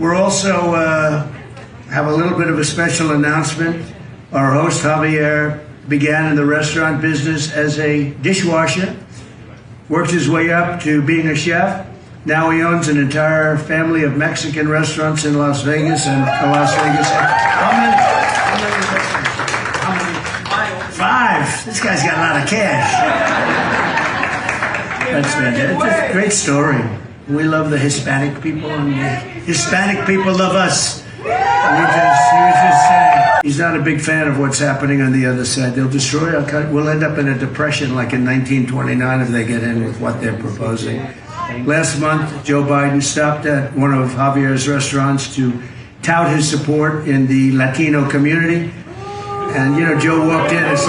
We're also have a little bit of a special announcement. Our host, Javier, began in the restaurant business as a dishwasher, worked his way up to being a chef. Now he owns an entire family of Mexican restaurants in Las Vegas and Las Vegas. How many restaurants? How many? 5. This guy's got a lot of cash. That's fantastic. It's a great story. We love the Hispanic people, and the Hispanic people love us. He was just saying, he's not a big fan of what's happening on the other side. They'll destroy our country. We'll end up in a depression like in 1929 if they get in with what they're proposing. Last month, Joe Biden stopped at one of Javier's restaurants to tout his support in the Latino community. And, you know, Joe walked in, it's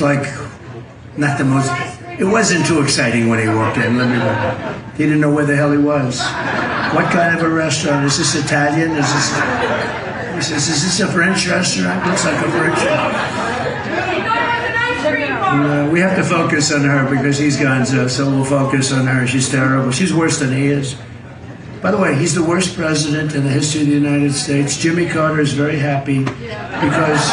like not the most, it wasn't too exciting when he walked in. He didn't know where the hell he was. What kind of a restaurant? Is this Italian? Is this a French restaurant? Looks like a French restaurant. We have to focus on her because he's gonzo, so we'll focus on her. She's terrible. She's worse than he is. By the way, he's the worst president in the history of the United States. Jimmy Carter is very happy because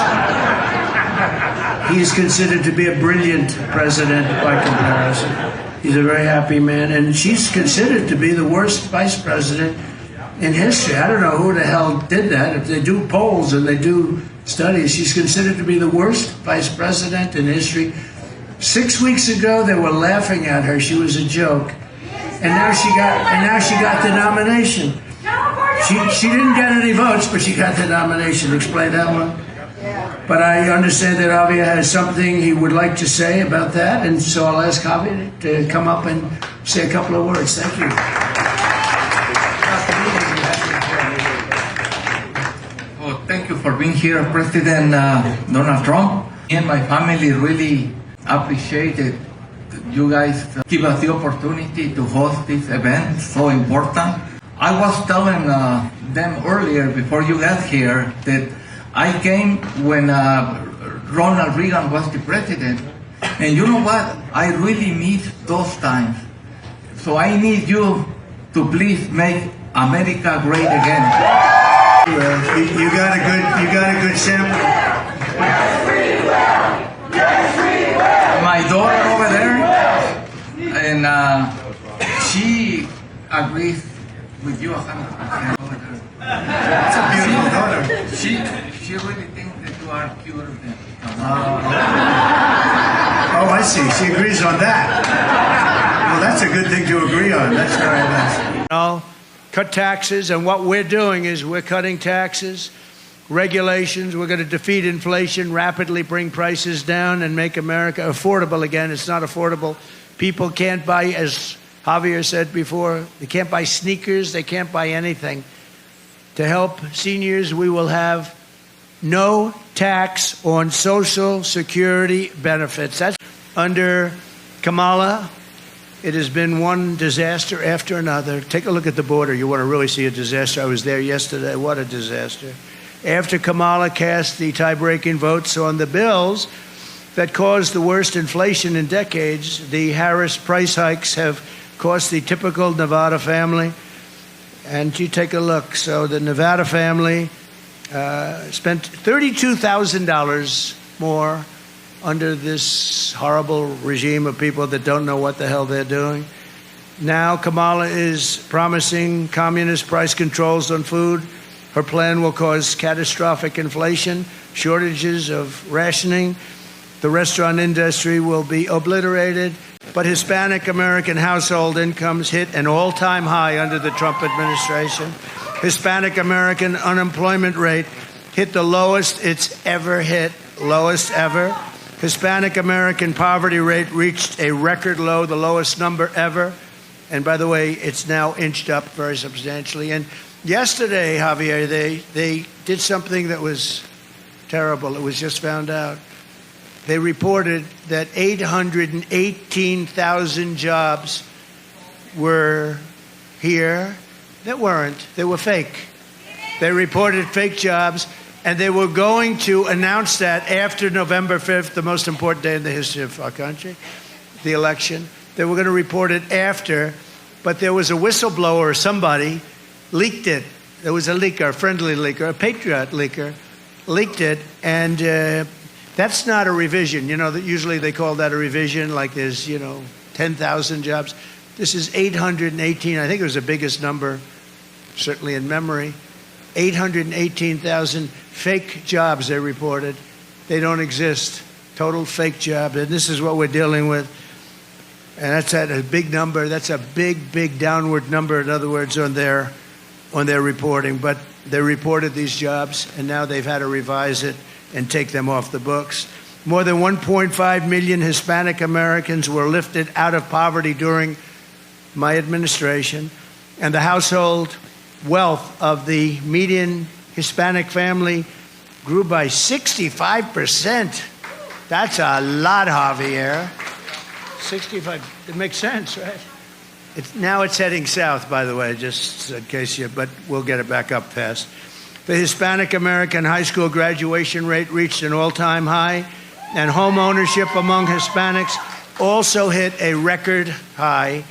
he is considered to be a brilliant president by comparison. He's a very happy man, and she's considered to be the worst vice president in history. I don't know who the hell did that. If they do polls and they do studies, she's considered to be the worst vice president in history. 6 weeks ago, they were laughing at her. She was a joke, and now she got the nomination. She didn't get any votes, but she got the nomination. Explain that one. But I understand that Javier has something he would like to say about that, and so I'll ask Javier to come up and say a couple of words. Thank you. Well, thank you for being here, President Donald Trump. Me and my family really appreciated you guys give us the opportunity to host this event, so important. I was telling them earlier, before you got here, that I came when Ronald Reagan was the president, and you know what? I really miss those times. So I need you to please make America great again. You got a good sample. Yes, we will. Yes, we will. My daughter over there, and she agrees with you 100%. That's a beautiful daughter. She really thinks that you are cuter than. Oh, I see. She agrees on that. Well, that's a good thing to agree on. That's very nice. Cut taxes, and what we're doing is we're cutting taxes, regulations. We're going to defeat inflation, rapidly bring prices down, and make America affordable again. It's not affordable. People can't buy, as Javier said before, they can't buy sneakers. They can't buy anything. To help seniors, we will have no tax on Social Security benefits. That's under Kamala. It has been one disaster after another. Take a look at the border. You want to really see a disaster. I was there yesterday. What a disaster. After Kamala cast the tie-breaking votes on the bills that caused the worst inflation in decades, the Harris price hikes have cost the typical Nevada family. And you take a look. So the Nevada family spent $32,000 more under this horrible regime of people that don't know what the hell they're doing. Now Kamala is promising communist price controls on food. Her plan will cause catastrophic inflation, shortages of rationing. The restaurant industry will be obliterated. But Hispanic-American household incomes hit an all-time high under the Trump administration. Hispanic-American unemployment rate hit the lowest it's ever hit, lowest ever. Hispanic-American poverty rate reached a record low, the lowest number ever. And by the way, it's now inched up very substantially. And yesterday, Javier, they did something that was terrible. It was just found out. They reported that 818,000 jobs were here that weren't. They were fake. They reported fake jobs, and they were going to announce that after November 5th, the most important day in the history of our country, the election. They were going to report it after, but there was a whistleblower or somebody leaked it. There was a leaker, a friendly leaker, a patriot leaker, leaked it, and that's not a revision. You know, that usually they call that a revision, like there's, 10,000 jobs. This is 818. I think it was the biggest number, certainly in memory. 818,000 fake jobs they reported. They don't exist. Total fake jobs. And this is what we're dealing with. And that's at a big number. That's a big, big downward number, in other words, on their reporting. But they reported these jobs, and now they've had to revise it and take them off the books. More than 1.5 million Hispanic Americans were lifted out of poverty during my administration, and the household wealth of the median Hispanic family grew by 65%. That's a lot, Javier. 65. It makes sense, right? Now it's heading south, by the way, just in case but we'll get it back up fast. The Hispanic-American high school graduation rate reached an all-time high, and home ownership among Hispanics also hit a record high.